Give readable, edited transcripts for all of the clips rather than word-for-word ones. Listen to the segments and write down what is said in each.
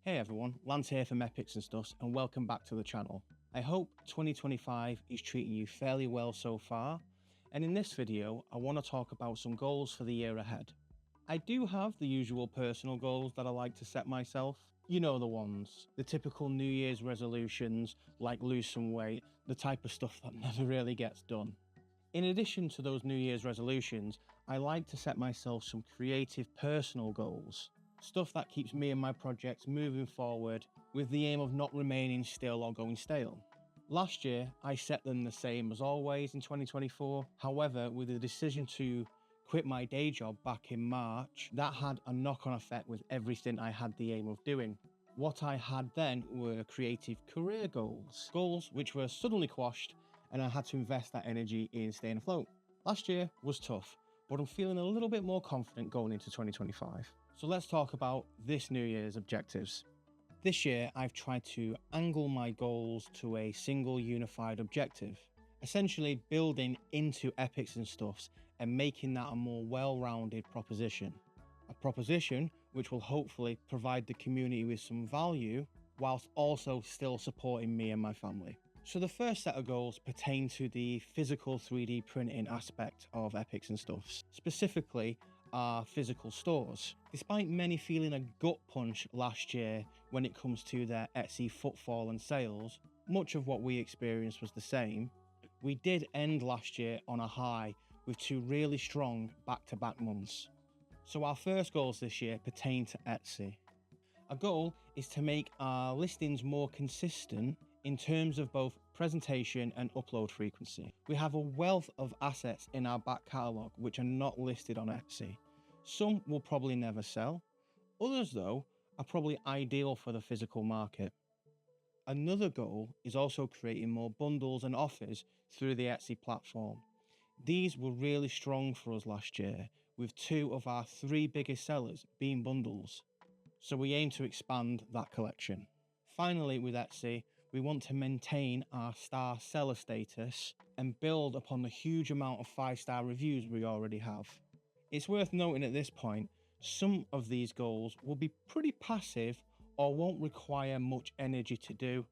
Hey everyone, Lance here from Epics'N'Stuffs and welcome back to the channel. I hope 2025 is treating you fairly well so far, and in this video I want to talk about some goals for the year ahead. I do have the usual personal goals that I like to set myself. You know the ones, the typical New Year's resolutions like lose some weight, the type of stuff that never really gets done. In addition to those New Year's resolutions, I like to set myself some creative personal goals. Stuff that keeps me and my projects moving forward with the aim of not remaining still or going stale. Last year, I set them the same as always in 2024. However, with the decision to quit my day job back in March, that had a knock-on effect with everything I had the aim of doing. What I had then were creative career goals. Goals which were suddenly quashed and I had to invest that energy in staying afloat. Last year was tough, but I'm feeling a little bit more confident going into 2025. So let's talk about this New Year's objectives. This year, I've tried to angle my goals to a single unified objective, essentially building into Epics'N'Stuffs and making that a more well-rounded proposition. A proposition which will hopefully provide the community with some value, whilst also still supporting me and my family. So the first set of goals pertain to the physical 3D printing aspect of Epics'N'Stuffs, specifically our physical stores. Despite many feeling a gut punch last year when it comes to their Etsy footfall and sales, much of what we experienced was the same. We did end last year on a high with two really strong back-to-back months. So our first goals this year pertain to Etsy. Our goal is to make our listings more consistent in terms of both presentation and upload frequency. We have a wealth of assets in our back catalogue which are not listed on Etsy. Some will probably never sell, others though are probably ideal for the physical market. Another goal is also creating more bundles and offers through the Etsy platform. These were really strong for us last year, with two of our three biggest sellers being bundles. So we aim to expand that collection. Finally, with Etsy, we want to maintain our star seller status and build upon the huge amount of 5-star reviews we already have. It's worth noting at this point, some of these goals will be pretty passive or won't require much energy to do.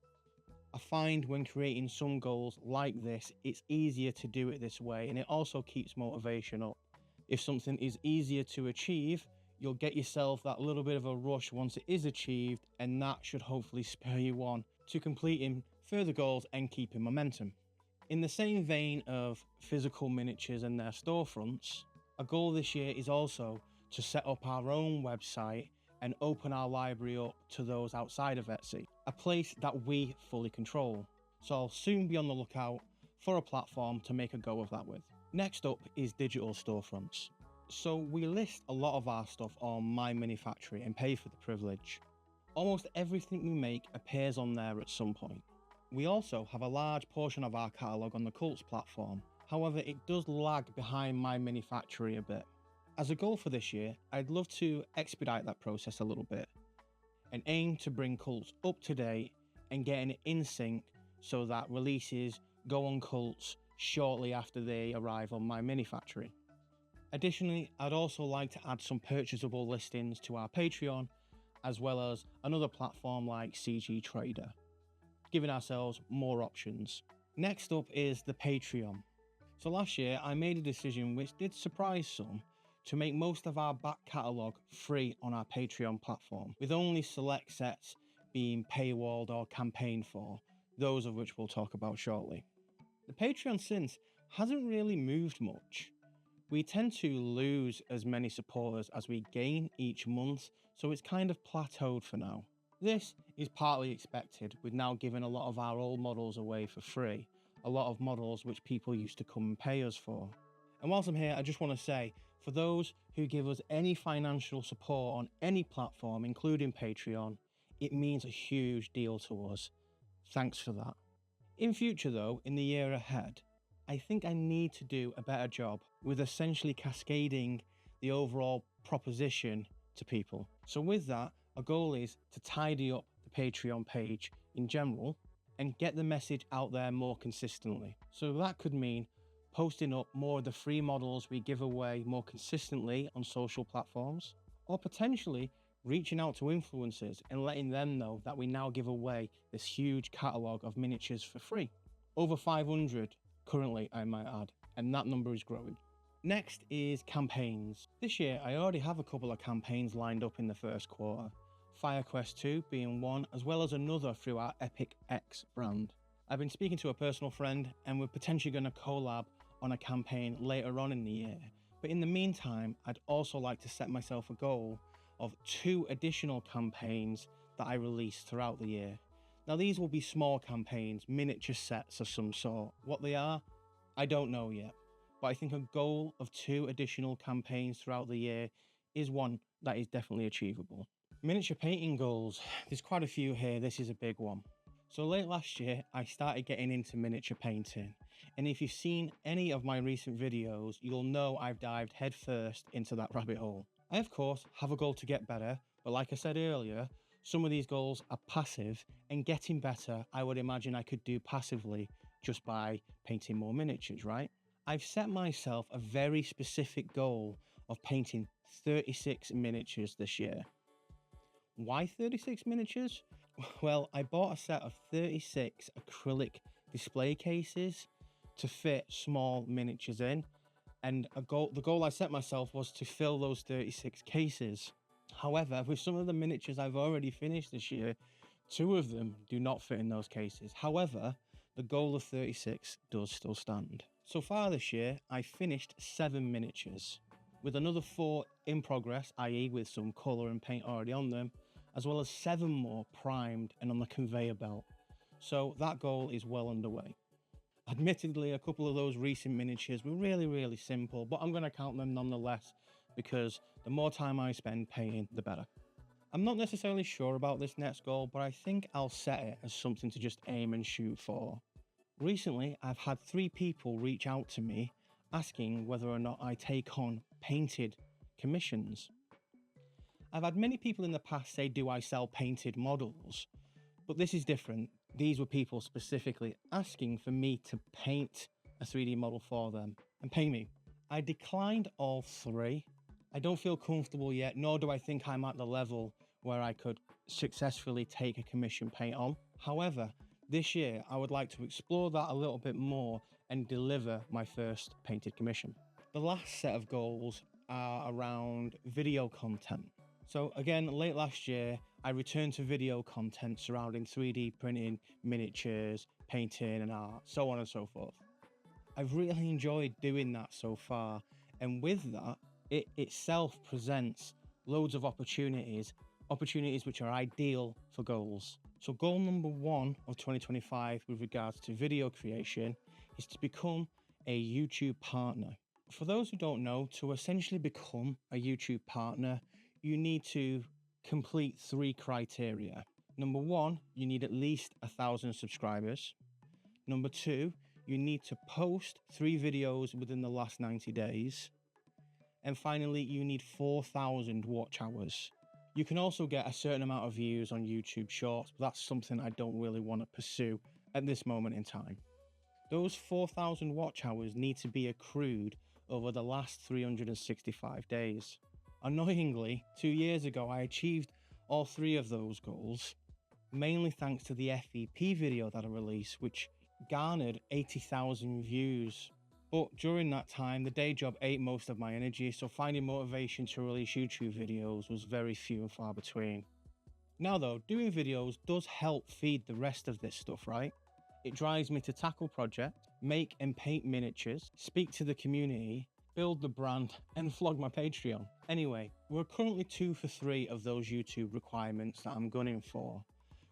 I find when creating some goals like this, it's easier to do it this way, and it also keeps motivation up. If something is easier to achieve, you'll get yourself that little bit of a rush once it is achieved, and that should hopefully spur you on to completing further goals and keeping momentum. In the same vein of physical miniatures and their storefronts, a goal this year is also to set up our own website and open our library up to those outside of Etsy, a place that we fully control. So I'll soon be on the lookout for a platform to make a go of that with. Next up is digital storefronts. So we list a lot of our stuff on My Mini Factory and pay for the privilege. Almost everything we make appears on there at some point. We also have a large portion of our catalogue on the Cults platform. However, it does lag behind My Mini Factory a bit. As a goal for this year, I'd love to expedite that process a little bit and aim to bring Cults up to date and getting it in sync so that releases go on Cults shortly after they arrive on My Mini Factory. Additionally, I'd also like to add some purchasable listings to our Patreon, as well as another platform like CG Trader, giving ourselves more options. Next up is the Patreon. So last year I made a decision which did surprise some to make most of our back catalogue free on our Patreon platform, with only select sets being paywalled or campaigned for, those of which we'll talk about shortly. The Patreon since hasn't really moved much. We tend to lose as many supporters as we gain each month, so it's kind of plateaued for now. This is partly expected, with now giving a lot of our old models away for free, a lot of models which people used to come and pay us for. And whilst I'm here, I just want to say, for those who give us any financial support on any platform, including Patreon, it means a huge deal to us. Thanks for that. In future though, in the year ahead, I think I need to do a better job with essentially cascading the overall proposition to people. So with that, our goal is to tidy up the Patreon page in general and get the message out there more consistently. So that could mean posting up more of the free models we give away more consistently on social platforms, or potentially reaching out to influencers and letting them know that we now give away this huge catalogue of miniatures for free. Over 500 currently, I might add, and that number is growing. Next is campaigns. This year, I already have a couple of campaigns lined up in the first quarter. FireQuest 2 being one, as well as another through our Epics'N'Stuffs brand. I've been speaking to a personal friend, and we're potentially going to collab on a campaign later on in the year. But in the meantime, I'd also like to set myself a goal of 2 additional campaigns that I release throughout the year. Now these will be small campaigns, miniature sets of some sort. What they are, I don't know yet. But I think a goal of 2 additional campaigns throughout the year is one that is definitely achievable. Miniature painting goals, there's quite a few here, this is a big one. So late last year, I started getting into miniature painting. And if you've seen any of my recent videos, you'll know I've dived headfirst into that rabbit hole. I of course have a goal to get better, but like I said earlier, some of these goals are passive, and getting better, I would imagine I could do passively just by painting more miniatures, right? I've set myself a very specific goal of painting 36 miniatures this year. Why 36 miniatures? Well, I bought a set of 36 acrylic display cases to fit small miniatures in, and the goal I set myself was to fill those 36 cases. However, with some of the miniatures I've already finished this year, 2 of them do not fit in those cases. However, the goal of 36 does still stand. So far this year, I finished 7 miniatures, with another 4 in progress, i.e. with some colour and paint already on them, as well as 7 more primed and on the conveyor belt. So that goal is well underway. Admittedly, a couple of those recent miniatures were really simple, but I'm going to count them nonetheless, because the more time I spend painting, the better. I'm not necessarily sure about this next goal, but I think I'll set it as something to just aim and shoot for. Recently, I've had 3 people reach out to me asking whether or not I take on painted commissions. I've had many people in the past say, do I sell painted models? But this is different. These were people specifically asking for me to paint a 3D model for them and pay me. I declined all 3. I don't feel comfortable yet, nor do I think I'm at the level where I could successfully take a commission paint on. However, this year I would like to explore that a little bit more and deliver my first painted commission. The last set of goals are around video content. So again, late last year, I returned to video content surrounding 3D printing, miniatures, painting and art, so on and so forth. I've really enjoyed doing that so far, and with that, it itself presents loads of opportunities which are ideal for goals. So goal number 1 of 2025 with regards to video creation is to become a YouTube partner. For those who don't know, to essentially become a YouTube partner, you need to complete 3 criteria. Number 1, you need at least 1,000 subscribers. Number 2, you need to post 3 videos within the last 90 days. And finally, you need 4,000 watch hours. You can also get a certain amount of views on YouTube Shorts, but that's something I don't really want to pursue at this moment in time. Those 4,000 watch hours need to be accrued over the last 365 days. Annoyingly, 2 years ago, I achieved all 3 of those goals, mainly thanks to the FEP video that I released, which garnered 80,000 views. But during that time, the day job ate most of my energy, so finding motivation to release YouTube videos was very few and far between. Now though, doing videos does help feed the rest of this stuff, right? It drives me to tackle projects, make and paint miniatures, speak to the community, build the brand, and flog my Patreon. Anyway, we're currently 2 for 3 of those YouTube requirements that I'm gunning for.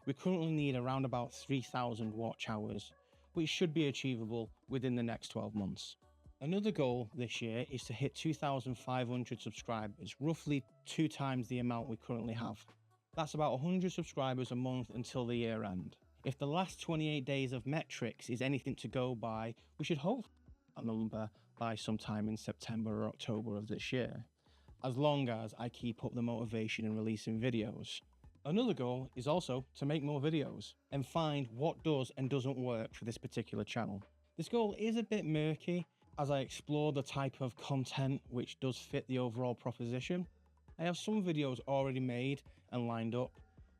We currently need around about 3,000 watch hours, which should be achievable within the next 12 months. Another goal this year is to hit 2,500 subscribers, roughly 2 times the amount we currently have. That's about 100 subscribers a month until the year end. If the last 28 days of metrics is anything to go by, we should hope that number by sometime in September or October of this year, as long as I keep up the motivation in releasing videos. Another goal is also to make more videos and find what does and doesn't work for this particular channel. This goal is a bit murky as I explore the type of content which does fit the overall proposition. I have some videos already made and lined up,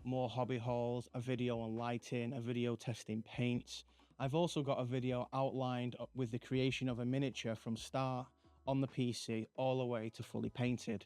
more hobby hauls, a video on lighting, a video testing paints. I've also got a video outlined with the creation of a miniature from start on the PC all the way to fully painted.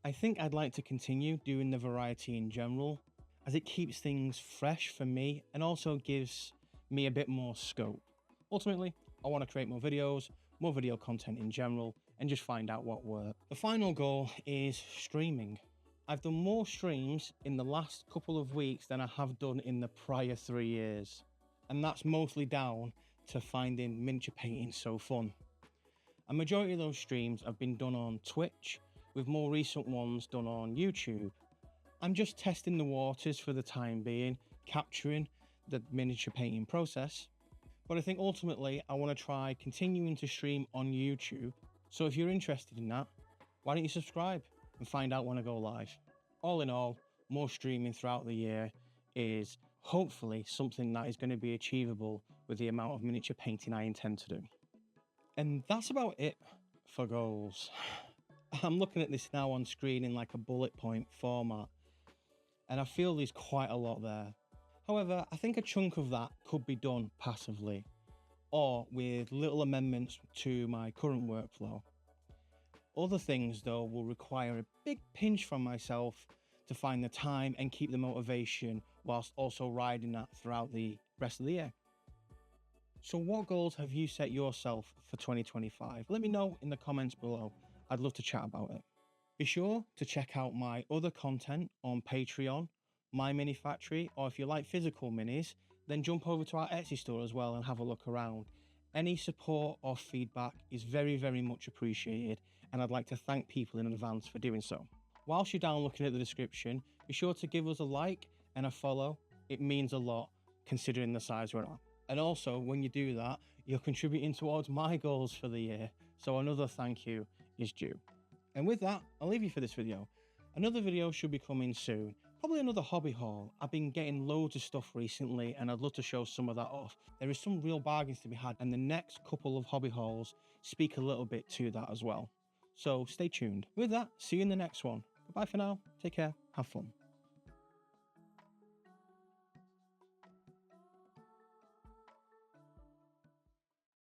I think I'd like to continue doing the variety in general, as it keeps things fresh for me and also gives me a bit more scope. Ultimately, I want to create more videos, more video content in general, and just find out what works. The final goal is streaming. I've done more streams in the last couple of weeks than I have done in the prior 3 years. And that's mostly down to finding miniature painting so fun. A majority of those streams have been done on Twitch, with more recent ones done on YouTube. I'm just testing the waters for the time being, capturing the miniature painting process. But I think ultimately I want to try continuing to stream on YouTube. So if you're interested in that, why don't you subscribe and find out when I go live? All in all, more streaming throughout the year is hopefully something that is going to be achievable with the amount of miniature painting I intend to do. And that's about it for goals. I'm looking at this now on screen in like a bullet point format, and I feel there's quite a lot there. However, I think a chunk of that could be done passively or with little amendments to my current workflow. Other things though will require a big pinch from myself to find the time and keep the motivation whilst also riding that throughout the rest of the year. So what goals have you set yourself for 2025? Let me know in the comments below. I'd love to chat about it. Be sure to check out my other content on Patreon, My Mini Factory, or if you like physical minis, then jump over to our Etsy store as well and have a look around. Any support or feedback is very, very much appreciated, and I'd like to thank people in advance for doing so. Whilst you're down looking at the description, be sure to give us a like and a follow. It means a lot considering the size we're at. And also, when you do that, you're contributing towards my goals for the year. So another thank you is due. And with that, I'll leave you for this video. Another video should be coming soon. Probably another hobby haul. I've been getting loads of stuff recently and I'd love to show some of that off. There is some real bargains to be had, and the next couple of hobby hauls speak a little bit to that as well. So stay tuned. With that, see you in the next one. Goodbye for now. Take care. Have fun.